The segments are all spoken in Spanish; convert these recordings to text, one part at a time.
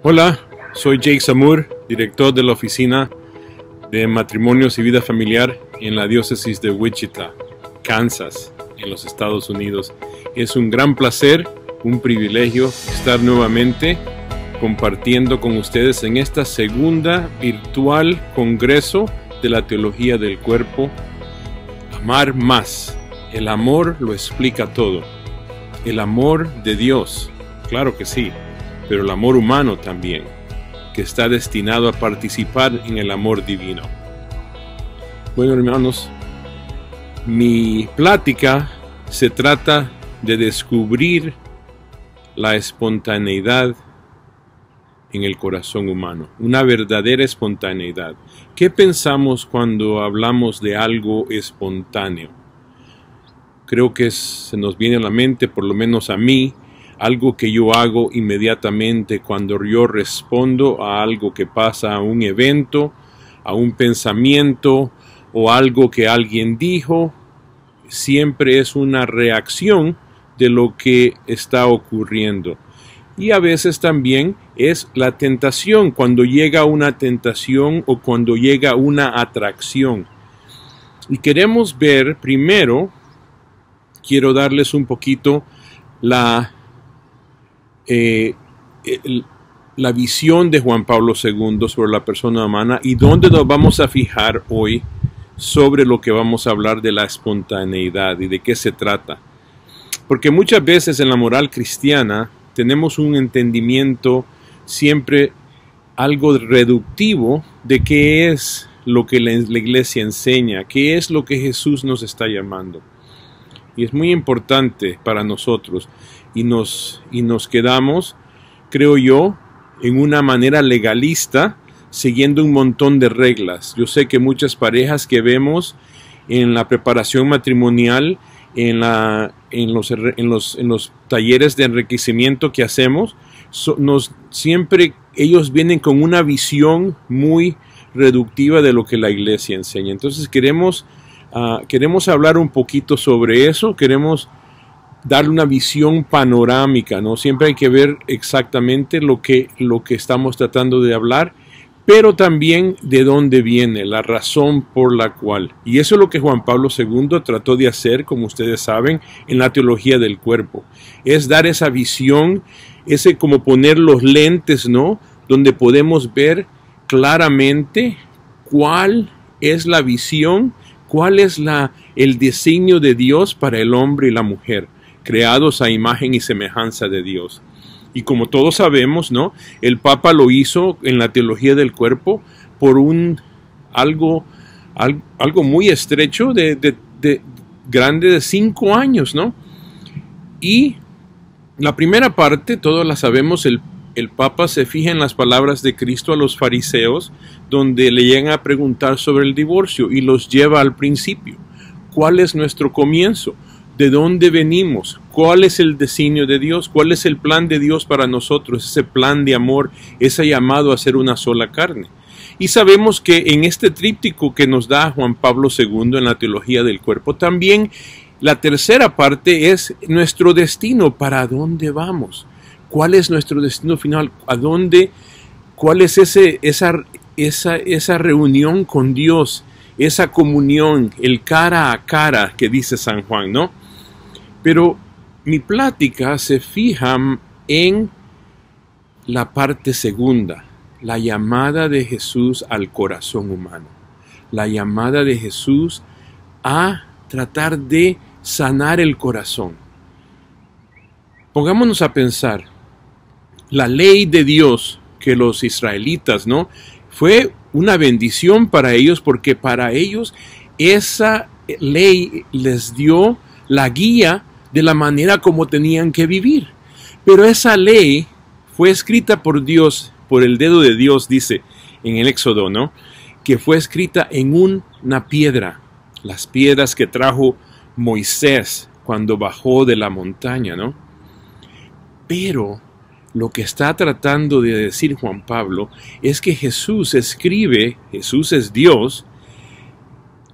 Hola, soy Jake Samur, director de la Oficina de Matrimonios y Vida Familiar en la Diócesis de Wichita, Kansas, en los Estados Unidos. Es un gran placer, un privilegio estar nuevamente compartiendo con ustedes en esta segunda virtual Congreso de la Teología del Cuerpo. Amar más. El amor lo explica todo. El amor de Dios, claro que sí, pero el amor humano también, que está destinado a participar en el amor divino. Bueno, hermanos, mi plática se trata de descubrir la espontaneidad en el corazón humano, una verdadera espontaneidad. ¿Qué pensamos cuando hablamos de algo espontáneo? Creo que se nos viene a la mente, por lo menos a mí, algo que yo hago inmediatamente cuando yo respondo a algo que pasa, a un evento, a un pensamiento o algo que alguien dijo. Siempre es una reacción de lo que está ocurriendo. Y a veces también es la tentación, cuando llega una tentación o cuando llega una atracción. Y queremos ver primero, quiero darles un poquito la visión de Juan Pablo II sobre la persona humana y dónde nos vamos a fijar hoy sobre lo que vamos a hablar de la espontaneidad y de qué se trata. Porque muchas veces en la moral cristiana tenemos un entendimiento siempre algo reductivo de qué es lo que la iglesia enseña, qué es lo que Jesús nos está llamando. Y es muy importante para nosotros y nos quedamos, creo yo, en una manera legalista, siguiendo un montón de reglas. Yo sé que muchas parejas que vemos en la preparación matrimonial, en los talleres de enriquecimiento que hacemos, siempre ellos vienen con una visión muy reductiva de lo que la iglesia enseña. Entonces queremos hablar un poquito sobre eso, queremos darle una visión panorámica, ¿no? Siempre hay que ver exactamente lo que estamos tratando de hablar, pero también de dónde viene, la razón por la cual. Y eso es lo que Juan Pablo II trató de hacer, como ustedes saben, en la teología del cuerpo. Es dar esa visión, como poner los lentes, ¿no? Donde podemos ver claramente cuál es la visión, cuál es el designio de Dios para el hombre y la mujer, creados a imagen y semejanza de Dios. Y como todos sabemos, ¿no? El Papa lo hizo en la teología del cuerpo por algo muy estrecho, grande de 5 años, ¿no? Y la primera parte, todos la sabemos, el Papa se fija en las palabras de Cristo a los fariseos, donde le llegan a preguntar sobre el divorcio y los lleva al principio. ¿Cuál es nuestro comienzo? ¿De dónde venimos? ¿Cuál es el designio de Dios? ¿Cuál es el plan de Dios para nosotros? Ese plan de amor, ese llamado a ser una sola carne. Y sabemos que en este tríptico que nos da Juan Pablo II en la teología del cuerpo, también la tercera parte es nuestro destino, ¿para dónde vamos? ¿Cuál es nuestro destino final? ¿A dónde? ¿Cuál es esa reunión con Dios? Esa comunión, el cara a cara que dice San Juan, ¿no? Pero mi plática se fija en la parte segunda, la llamada de Jesús al corazón humano, la llamada de Jesús a tratar de sanar el corazón. Pongámonos a pensar, la ley de Dios que los israelitas, ¿no? Fue una bendición para ellos porque para ellos esa ley les dio la guía de la manera como tenían que vivir. Pero esa ley fue escrita por Dios, por el dedo de Dios, dice en el Éxodo, ¿no? Que fue escrita en una piedra, las piedras que trajo Moisés cuando bajó de la montaña, ¿no? Pero lo que está tratando de decir Juan Pablo es que Jesús escribe, Jesús es Dios,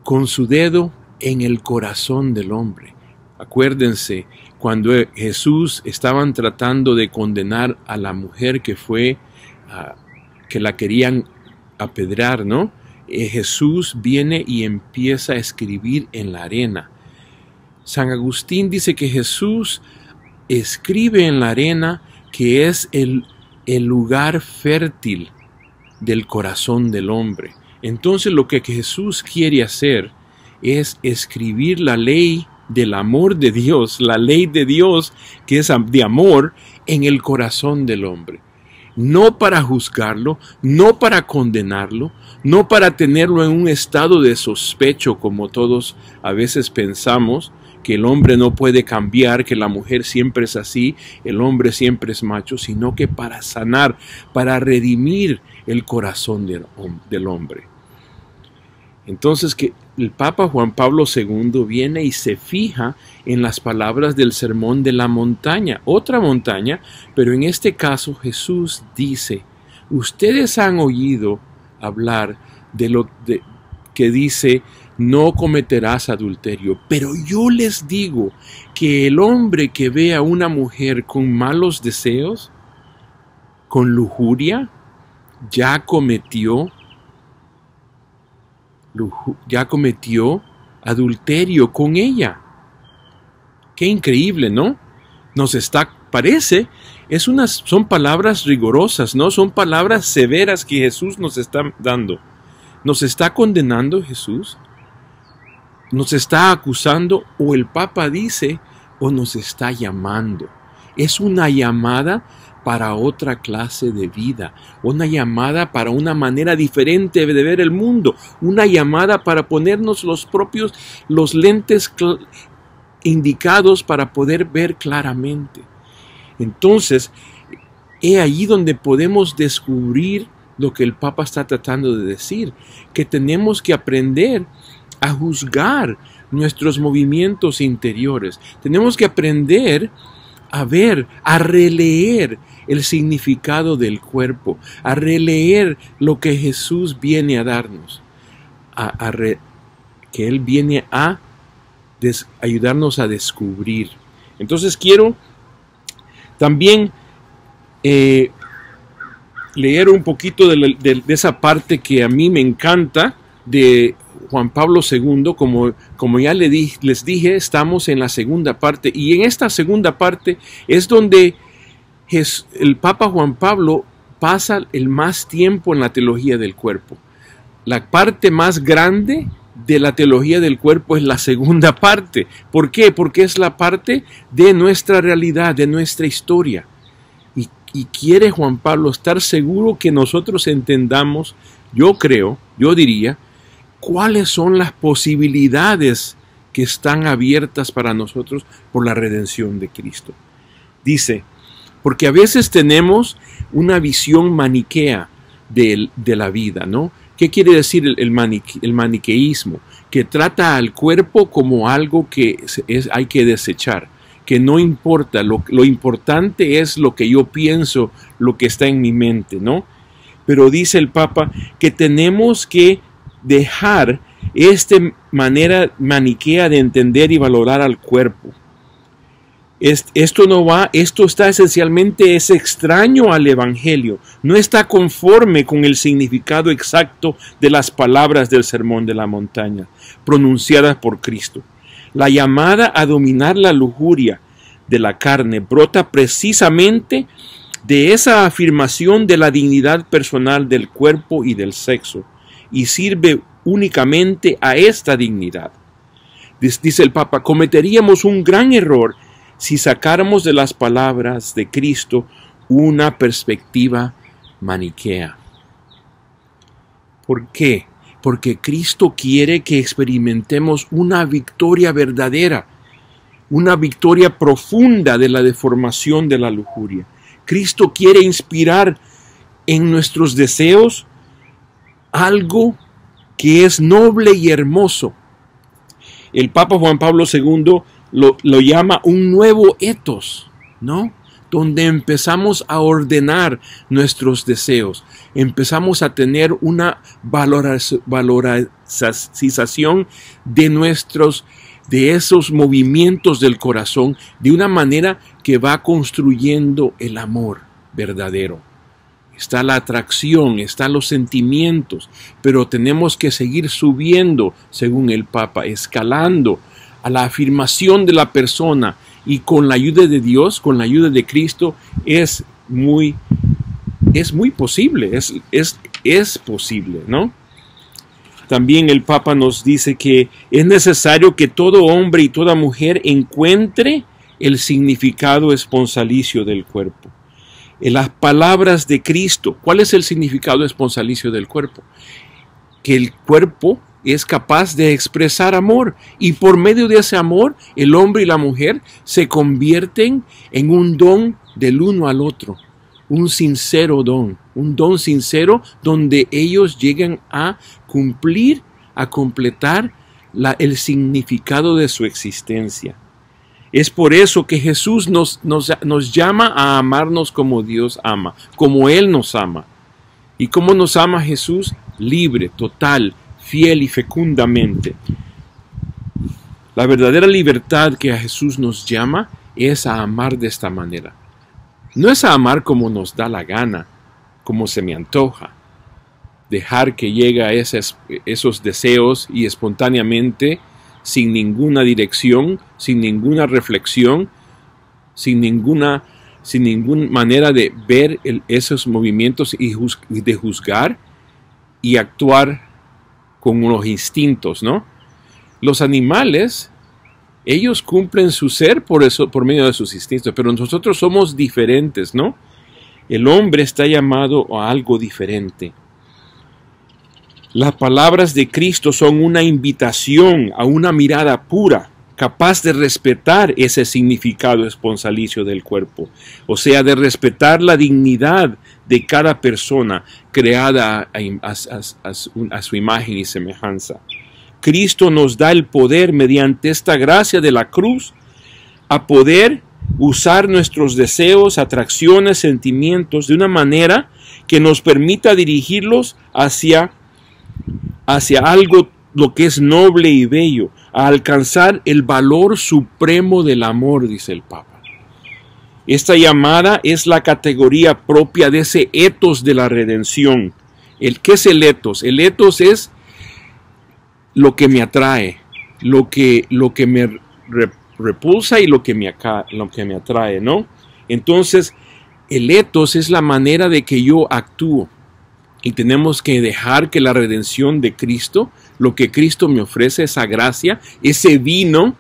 con su dedo en el corazón del hombre. Acuérdense, cuando Jesús estaban tratando de condenar a la mujer que fue que la querían apedrear, ¿no? Jesús viene y empieza a escribir en la arena. San Agustín dice que Jesús escribe en la arena, que es el lugar fértil del corazón del hombre. Entonces lo que Jesús quiere hacer es escribir la ley del amor de Dios, la ley de Dios que es de amor, en el corazón del hombre. No para juzgarlo, no para condenarlo, no para tenerlo en un estado de sospecho como todos a veces pensamos, que el hombre no puede cambiar, que la mujer siempre es así, el hombre siempre es macho, sino que para sanar, para redimir el corazón del hombre. Entonces que el Papa Juan Pablo II viene y se fija en las palabras del Sermón de la Montaña, otra montaña, pero en este caso Jesús dice: ustedes han oído hablar de lo que dice: no cometerás adulterio, pero yo les digo que el hombre que ve a una mujer con malos deseos, con lujuria, ya cometió adulterio con ella. Qué increíble, ¿no? Son palabras rigurosas, ¿no? Son palabras severas que Jesús nos está dando. ¿Nos está condenando Jesús? ¿Nos está acusando? O el Papa dice, o nos está llamando. Es una llamada para otra clase de vida, una llamada para una manera diferente de ver el mundo, una llamada para ponernos los lentes indicados para poder ver claramente. Entonces, es allí donde podemos descubrir lo que el Papa está tratando de decir, que tenemos que aprender a juzgar nuestros movimientos interiores. Tenemos que aprender a ver, a releer el significado del cuerpo, a releer lo que Jesús viene a darnos, que Él viene a ayudarnos a descubrir. Entonces quiero también leer un poquito de esa parte que a mí me encanta de Juan Pablo II. Como ya les dije, estamos en la segunda parte, y en esta segunda parte es donde el Papa Juan Pablo pasa el más tiempo en la teología del cuerpo. La parte más grande de la teología del cuerpo es la segunda parte. ¿Por qué? Porque es la parte de nuestra realidad, de nuestra historia. Y quiere Juan Pablo estar seguro que nosotros entendamos, yo diría, cuáles son las posibilidades que están abiertas para nosotros por la redención de Cristo. Dice, porque a veces tenemos una visión maniquea de la vida, ¿no? ¿Qué quiere decir el maniqueísmo? Que trata al cuerpo como algo que hay que desechar, que no importa, lo importante es lo que yo pienso, lo que está en mi mente, ¿no? Pero dice el Papa que tenemos que dejar esta manera maniquea de entender y valorar al cuerpo. Esto está esencialmente, es extraño al Evangelio, no está conforme con el significado exacto de las palabras del Sermón de la Montaña, pronunciadas por Cristo. La llamada a dominar la lujuria de la carne brota precisamente de esa afirmación de la dignidad personal del cuerpo y del sexo, y sirve únicamente a esta dignidad. Dice el Papa, cometeríamos un gran error si sacáramos de las palabras de Cristo una perspectiva maniquea. ¿Por qué? Porque Cristo quiere que experimentemos una victoria verdadera, una victoria profunda de la deformación de la lujuria. Cristo quiere inspirar en nuestros deseos algo que es noble y hermoso. El Papa Juan Pablo II lo llama un nuevo etos, ¿no? Donde empezamos a ordenar nuestros deseos, empezamos a tener una valorización de esos movimientos del corazón, de una manera que va construyendo el amor verdadero. está la atracción, están los sentimientos, pero tenemos que seguir subiendo, según el Papa, escalando a la afirmación de la persona, y con la ayuda de Dios, con la ayuda de Cristo, es muy posible, es posible, ¿no? También el Papa nos dice que es necesario que todo hombre y toda mujer encuentre el significado esponsalicio del cuerpo. En las palabras de Cristo, ¿cuál es el significado esponsalicio del cuerpo? Que el cuerpo es capaz de expresar amor, y por medio de ese amor, el hombre y la mujer se convierten en un don del uno al otro. Un sincero don, un don sincero donde ellos llegan a cumplir, a completar el significado de su existencia. Es por eso que Jesús nos llama a amarnos como Dios ama, como Él nos ama. ¿Y cómo nos ama Jesús? Libre, total, fiel y fecundamente. La verdadera libertad que a Jesús nos llama es a amar de esta manera. No es a amar como nos da la gana, como se me antoja. Dejar que llegue a esos deseos y espontáneamente, sin ninguna dirección, sin ninguna reflexión, sin ninguna manera de ver esos movimientos y de juzgar y actuar con los instintos, ¿no? Los animales, ellos cumplen su ser por medio de sus instintos, pero nosotros somos diferentes, ¿no? El hombre está llamado a algo diferente. Las palabras de Cristo son una invitación a una mirada pura, capaz de respetar ese significado esponsalicio del cuerpo, o sea, de respetar la dignidad de cada persona creada a su imagen y semejanza. Cristo nos da el poder mediante esta gracia de la cruz a poder usar nuestros deseos, atracciones, sentimientos de una manera que nos permita dirigirlos hacia algo lo que es noble y bello, a alcanzar el valor supremo del amor, dice el Papa. Esta llamada es la categoría propia de ese etos de la redención. ¿Qué es el etos? El etos es lo que me atrae, lo que me repulsa y lo que me atrae, ¿no? Entonces, el etos es la manera de que yo actúo. Y tenemos que dejar que la redención de Cristo, lo que Cristo me ofrece, esa gracia, ese vino.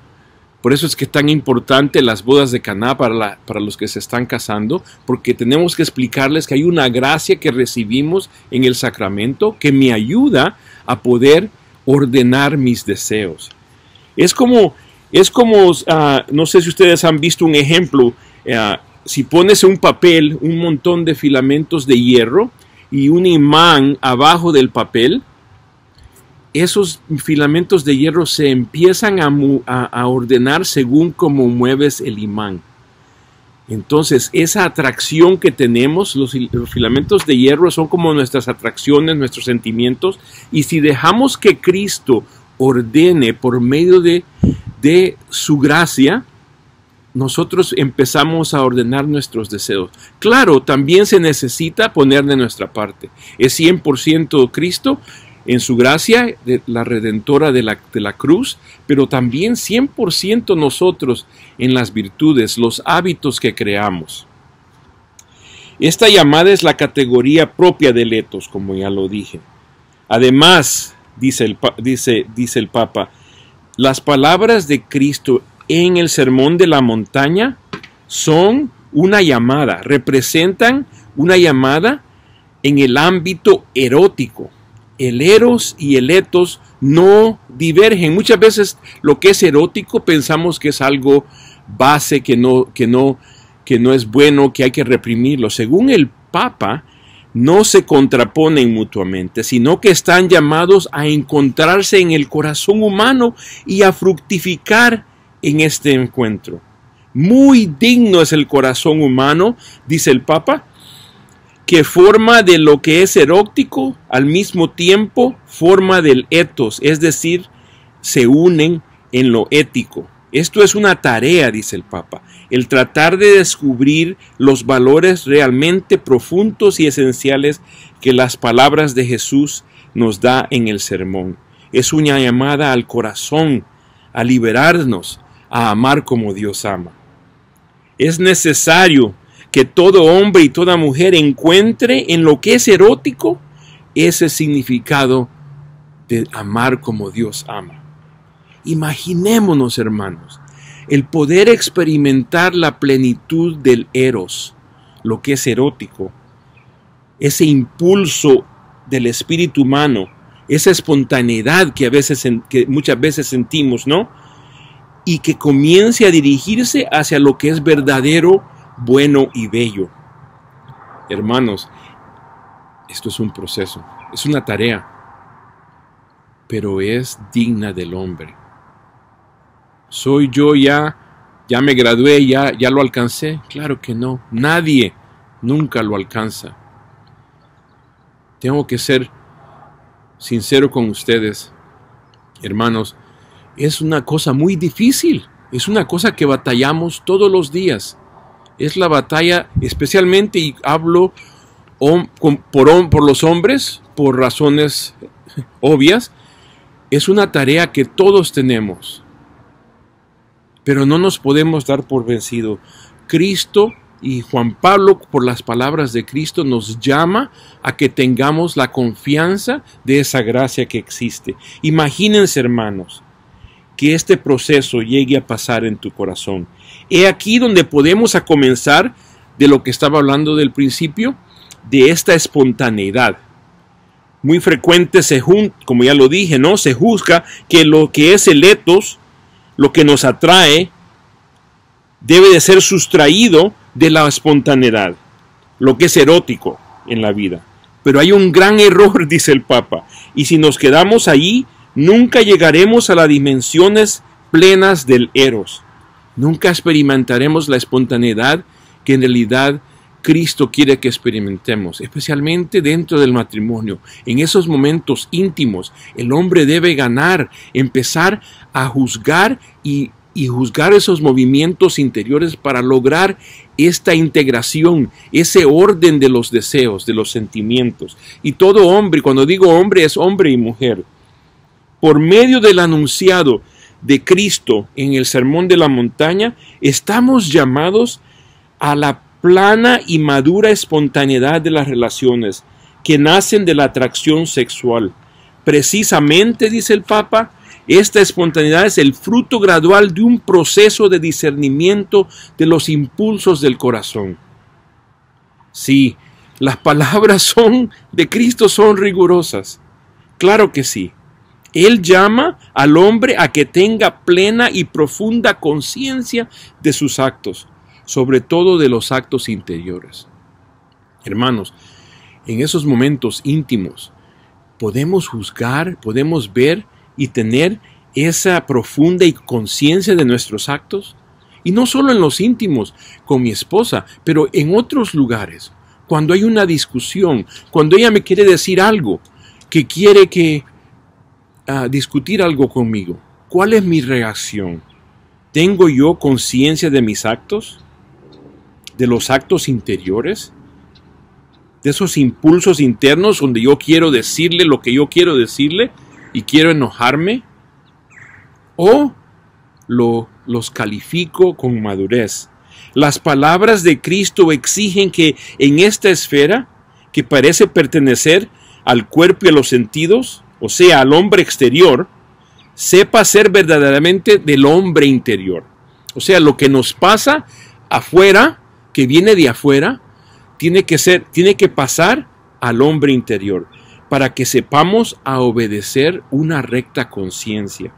Por eso es que es tan importante las bodas de Caná para los que se están casando, porque tenemos que explicarles que hay una gracia que recibimos en el sacramento que me ayuda a poder ordenar mis deseos. Es como no sé si ustedes han visto un ejemplo, si pones un papel, un montón de filamentos de hierro y un imán abajo del papel, esos filamentos de hierro se empiezan a ordenar según cómo mueves el imán. Entonces, esa atracción que tenemos, los filamentos de hierro son como nuestras atracciones, nuestros sentimientos, y si dejamos que Cristo ordene por medio de su gracia, nosotros empezamos a ordenar nuestros deseos. Claro, también se necesita poner de nuestra parte. Es 100% Cristo en su gracia, la redentora de la cruz, pero también 100% nosotros en las virtudes, los hábitos que creamos. Esta llamada es la categoría propia del etos, como ya lo dije. Además, dice el Papa, las palabras de Cristo en el Sermón de la Montaña son una llamada, representan una llamada en el ámbito erótico. El eros y el etos no divergen. Muchas veces lo que es erótico pensamos que es algo base, que no es bueno, que hay que reprimirlo. Según el Papa, no se contraponen mutuamente, sino que están llamados a encontrarse en el corazón humano y a fructificar en este encuentro. Muy digno es el corazón humano, dice el Papa, que forma de lo que es erótico, al mismo tiempo forma del etos, es decir, se unen en lo ético. Esto es una tarea, dice el Papa, el tratar de descubrir los valores realmente profundos y esenciales que las palabras de Jesús nos da en el sermón. Es una llamada al corazón, a liberarnos, a amar como Dios ama. Es necesario que todo hombre y toda mujer encuentre en lo que es erótico ese significado de amar como Dios ama. Imaginémonos, hermanos, el poder experimentar la plenitud del eros, lo que es erótico, ese impulso del espíritu humano, esa espontaneidad que muchas veces sentimos, ¿no? Y que comience a dirigirse hacia lo que es verdadero, bueno y bello. Hermanos, esto es un proceso, es una tarea, pero es digna del hombre. ¿Soy yo ya me gradué, ya lo alcancé? Claro que no, nadie nunca lo alcanza. Tengo que ser sincero con ustedes, hermanos. Es una cosa muy difícil, es una cosa que batallamos todos los días. Es la batalla, especialmente, y hablo por los hombres, por razones obvias, es una tarea que todos tenemos. Pero no nos podemos dar por vencido. Cristo y Juan Pablo, por las palabras de Cristo, nos llama a que tengamos la confianza de esa gracia que existe. Imagínense, hermanos, que este proceso llegue a pasar en tu corazón. He aquí donde podemos comenzar de lo que estaba hablando del principio, de esta espontaneidad. Muy frecuente como ya lo dije, ¿no? Se juzga que lo que es el etos, lo que nos atrae, debe de ser sustraído de la espontaneidad, lo que es erótico en la vida. Pero hay un gran error, dice el Papa, y si nos quedamos ahí, nunca llegaremos a las dimensiones plenas del eros. Nunca experimentaremos la espontaneidad que en realidad Cristo quiere que experimentemos, especialmente dentro del matrimonio. En esos momentos íntimos, el hombre debe empezar a juzgar y juzgar esos movimientos interiores para lograr esta integración, ese orden de los deseos, de los sentimientos. Y todo hombre, cuando digo hombre, es hombre y mujer. Por medio del anunciado de Cristo en el Sermón de la Montaña, estamos llamados a la plana y madura espontaneidad de las relaciones que nacen de la atracción sexual. Precisamente, dice el Papa, esta espontaneidad es el fruto gradual de un proceso de discernimiento de los impulsos del corazón. Sí, las palabras de Cristo son rigurosas. Claro que sí. Él llama al hombre a que tenga plena y profunda conciencia de sus actos, sobre todo de los actos interiores. Hermanos, en esos momentos íntimos podemos juzgar, podemos ver y tener esa profunda conciencia de nuestros actos. Y no solo en los íntimos, con mi esposa, pero en otros lugares. Cuando hay una discusión, cuando ella me quiere decir algo, que quiere discutir algo conmigo, ¿cuál es mi reacción? ¿Tengo yo conciencia de mis actos? ¿De los actos interiores? ¿De esos impulsos internos donde yo quiero decirle lo que yo quiero decirle y quiero enojarme? ¿O los califico con madurez? Las palabras de Cristo exigen que en esta esfera, que parece pertenecer al cuerpo y a los sentidos, o sea, al hombre exterior, sepa ser verdaderamente del hombre interior. O sea, lo que nos pasa afuera, que viene de afuera, tiene que pasar al hombre interior, para que sepamos a obedecer una recta conciencia.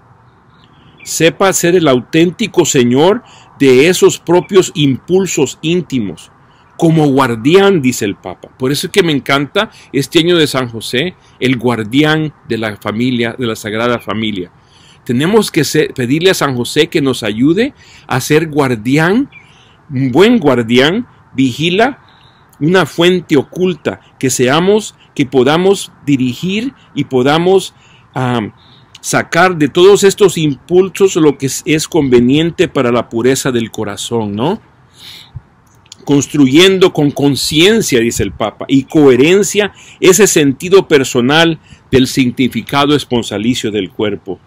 Sepa ser el auténtico señor de esos propios impulsos íntimos, como guardián, dice el Papa. Por eso es que me encanta este año de San José, el guardián de la familia, de la Sagrada Familia. Tenemos que pedirle a San José que nos ayude a ser guardián, un buen guardián, vigila una fuente oculta, que podamos dirigir y podamos sacar de todos estos impulsos lo que es conveniente para la pureza del corazón, ¿no? Construyendo con conciencia, dice el Papa, y coherencia ese sentido personal del significado esponsalicio del cuerpo,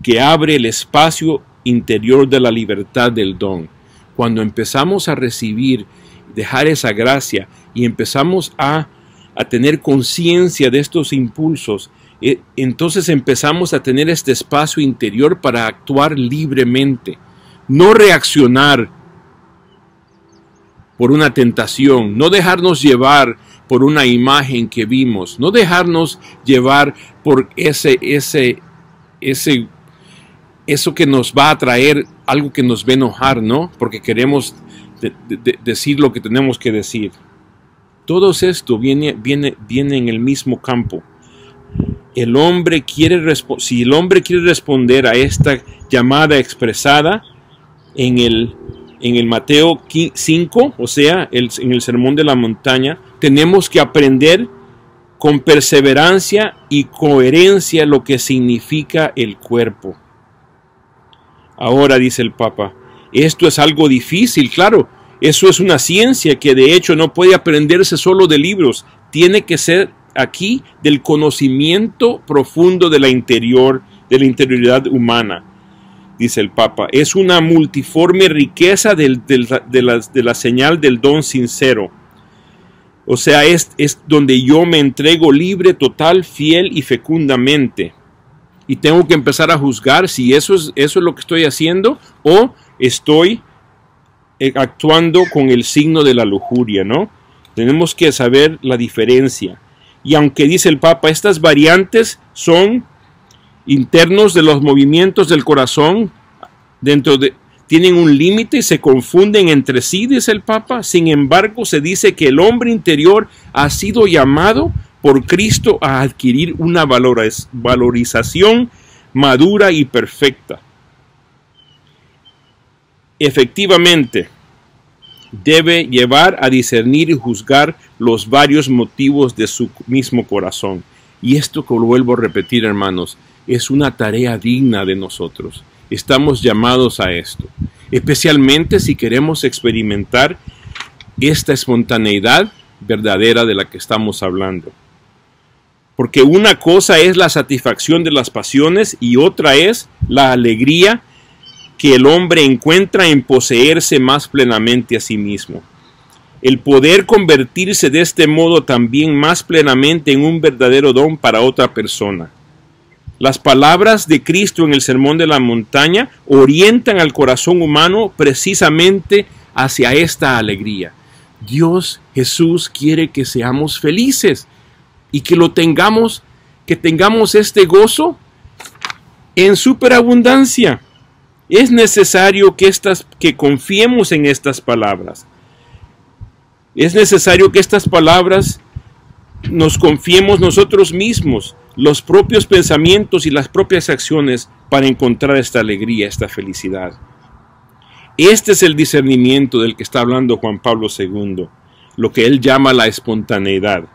que abre el espacio interior de la libertad del don. Cuando empezamos a recibir, dejar esa gracia y empezamos a tener conciencia de estos impulsos, entonces empezamos a tener este espacio interior para actuar libremente, no reaccionar por una tentación, no dejarnos llevar por una imagen que vimos, no dejarnos llevar por eso que nos va a traer algo que nos va a enojar, ¿no? Porque queremos decir lo que tenemos que decir. Todo esto viene en el mismo campo. Si el hombre quiere responder a esta llamada expresada en el Mateo 5, o sea, en el Sermón de la Montaña, tenemos que aprender con perseverancia y coherencia lo que significa el cuerpo. Ahora, dice el Papa, esto es algo difícil, claro, eso es una ciencia que de hecho no puede aprenderse solo de libros, tiene que ser aquí del conocimiento profundo de la interioridad humana. Dice el Papa, es una multiforme riqueza de la señal del don sincero. O sea, es donde yo me entrego libre, total, fiel y fecundamente. Y tengo que empezar a juzgar si eso es lo que estoy haciendo o estoy actuando con el signo de la lujuria, ¿no? Tenemos que saber la diferencia. Y aunque dice el Papa, estas variantes son internos de los movimientos del corazón, tienen un límite y se confunden entre sí, dice el Papa. Sin embargo, se dice que el hombre interior ha sido llamado por Cristo a adquirir una valorización madura y perfecta. Efectivamente, debe llevar a discernir y juzgar los varios motivos de su mismo corazón. Y esto, que lo vuelvo a repetir, hermanos, es una tarea digna de nosotros. Estamos llamados a esto, especialmente si queremos experimentar esta espontaneidad verdadera de la que estamos hablando. Porque una cosa es la satisfacción de las pasiones y otra es la alegría que el hombre encuentra en poseerse más plenamente a sí mismo. El poder convertirse de este modo también más plenamente en un verdadero don para otra persona. Las palabras de Cristo en el Sermón de la Montaña orientan al corazón humano precisamente hacia esta alegría. Dios, Jesús, quiere que seamos felices y que tengamos este gozo en superabundancia. Es necesario que confiemos en estas palabras. Es necesario que estas palabras nos confiemos nosotros mismos, los propios pensamientos y las propias acciones para encontrar esta alegría, esta felicidad. Este es el discernimiento del que está hablando Juan Pablo II, lo que él llama la espontaneidad.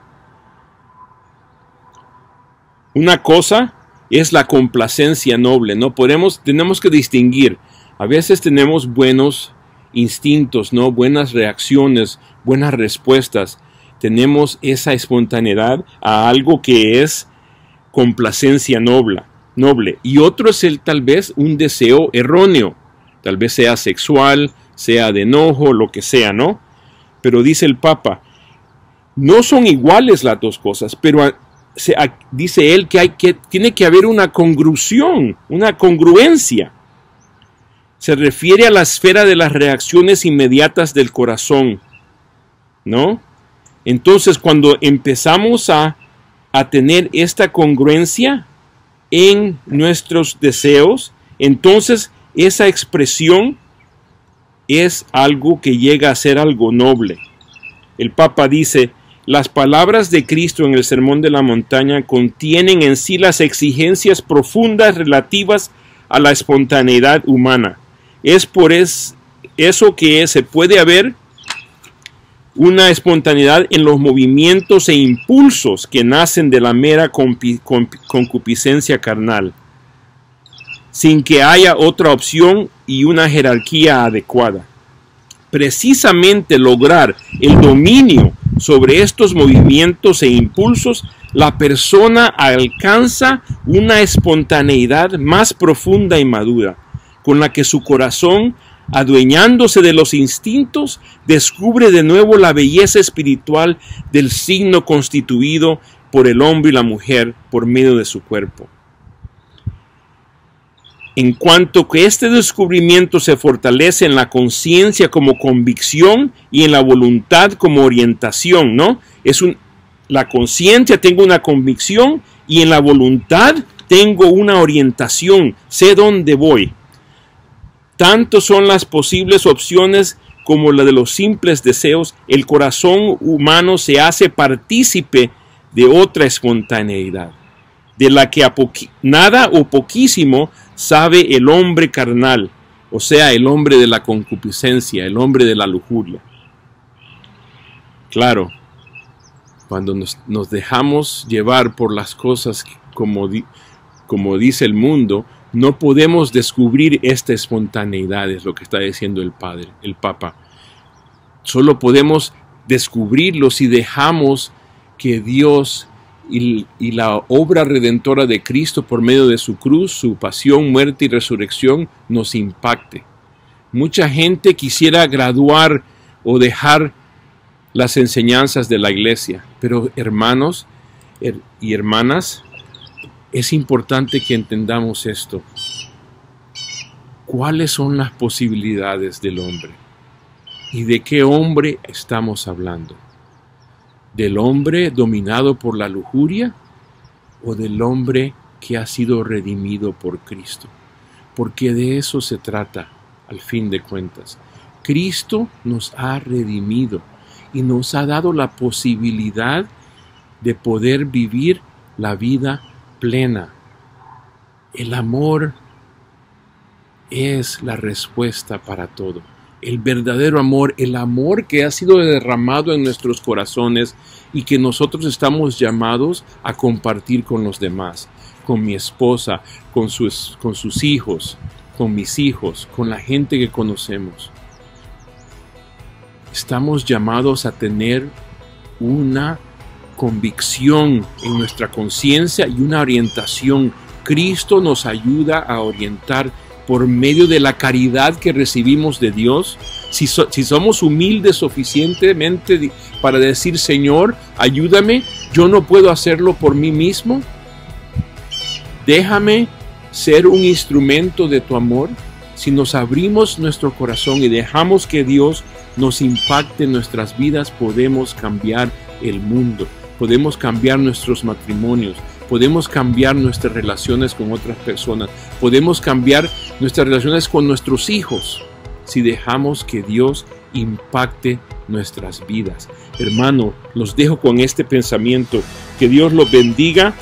Una cosa es la complacencia noble, ¿no? Tenemos que distinguir. A veces tenemos buenos instintos, ¿no? Buenas reacciones, buenas respuestas. Tenemos esa espontaneidad a algo que es complacencia noble. Y otro es tal vez un deseo erróneo. Tal vez sea sexual, sea de enojo, lo que sea, ¿no? Pero dice el Papa, no son iguales las dos cosas, pero dice él que tiene que haber una congruencia. Se refiere a la esfera de las reacciones inmediatas del corazón, ¿no? Entonces, cuando empezamos a tener esta congruencia en nuestros deseos, entonces esa expresión es algo que llega a ser algo noble. El Papa dice, las palabras de Cristo en el Sermón de la Montaña contienen en sí las exigencias profundas relativas a la espontaneidad humana. Es por eso que se puede haber una espontaneidad en los movimientos e impulsos que nacen de la mera concupiscencia carnal. sin que haya otra opción y una jerarquía adecuada. Precisamente lograr el dominio sobre estos movimientos e impulsos, la persona alcanza una espontaneidad más profunda y madura, con la que su corazón, adueñándose de los instintos, descubre de nuevo la belleza espiritual del signo constituido por el hombre y la mujer por medio de su cuerpo. En cuanto que este descubrimiento se fortalece en la conciencia como convicción y en la voluntad como orientación, ¿no? La conciencia tengo una convicción y en la voluntad tengo una orientación, sé dónde voy. Tanto son las posibles opciones como la de los simples deseos, el corazón humano se hace partícipe de otra espontaneidad, de la que nada o poquísimo sabe el hombre carnal, o sea, el hombre de la concupiscencia, el hombre de la lujuria. Claro, cuando nos dejamos llevar por las cosas como dice el mundo, no podemos descubrir esta espontaneidad, es lo que está diciendo el Papa. Solo podemos descubrirlo si dejamos que Dios y la obra redentora de Cristo por medio de su cruz, su pasión, muerte y resurrección nos impacte. Mucha gente quisiera graduar o dejar las enseñanzas de la iglesia, pero hermanos y hermanas, es importante que entendamos esto. ¿Cuáles son las posibilidades del hombre? ¿Y de qué hombre estamos hablando? ¿Del hombre dominado por la lujuria o del hombre que ha sido redimido por Cristo? Porque de eso se trata, al fin de cuentas. Cristo nos ha redimido y nos ha dado la posibilidad de poder vivir la vida plena. El amor es la respuesta para todo. El verdadero amor, el amor que ha sido derramado en nuestros corazones y que nosotros estamos llamados a compartir con los demás, con mi esposa, con sus hijos, con mis hijos, con la gente que conocemos. Estamos llamados a tener una convicción en nuestra conciencia y una orientación. Cristo nos ayuda a orientar por medio de la caridad que recibimos de Dios. Si somos humildes suficientemente para decir, Señor, ayúdame, yo no puedo hacerlo por mí mismo, déjame ser un instrumento de tu amor. Si nos abrimos nuestro corazón y dejamos que Dios nos impacte en nuestras vidas, podemos cambiar el mundo, podemos cambiar nuestros matrimonios, podemos cambiar nuestras relaciones con otras personas, podemos cambiar nuestras relaciones con nuestros hijos, si dejamos que Dios impacte nuestras vidas. Hermano, los dejo con este pensamiento. Que Dios los bendiga.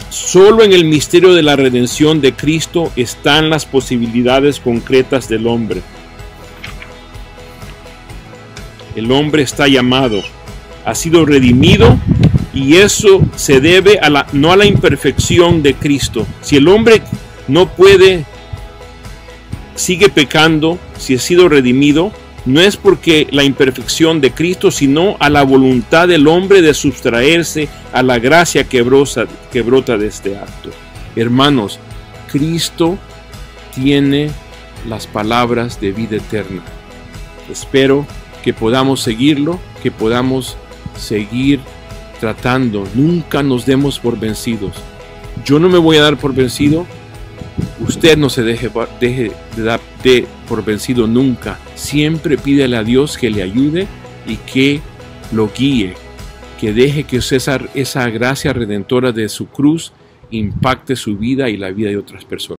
Solo en el misterio de la redención de Cristo están las posibilidades concretas del hombre. El hombre está llamado, ha sido redimido, y eso se debe no a la imperfección de Cristo. Si el hombre no puede, sigue pecando, si ha sido redimido, no es porque la imperfección de Cristo, sino a la voluntad del hombre de sustraerse a la gracia que brota de este acto. Hermanos, Cristo tiene las palabras de vida eterna. Espero que podamos seguirlo, que podamos seguir tratando. Nunca nos demos por vencidos. Yo no me voy a dar por vencido. Usted no se deje de dar por vencido nunca. Siempre pídele a Dios que le ayude y que lo guíe. Que deje que esa gracia redentora de su cruz impacte su vida y la vida de otras personas.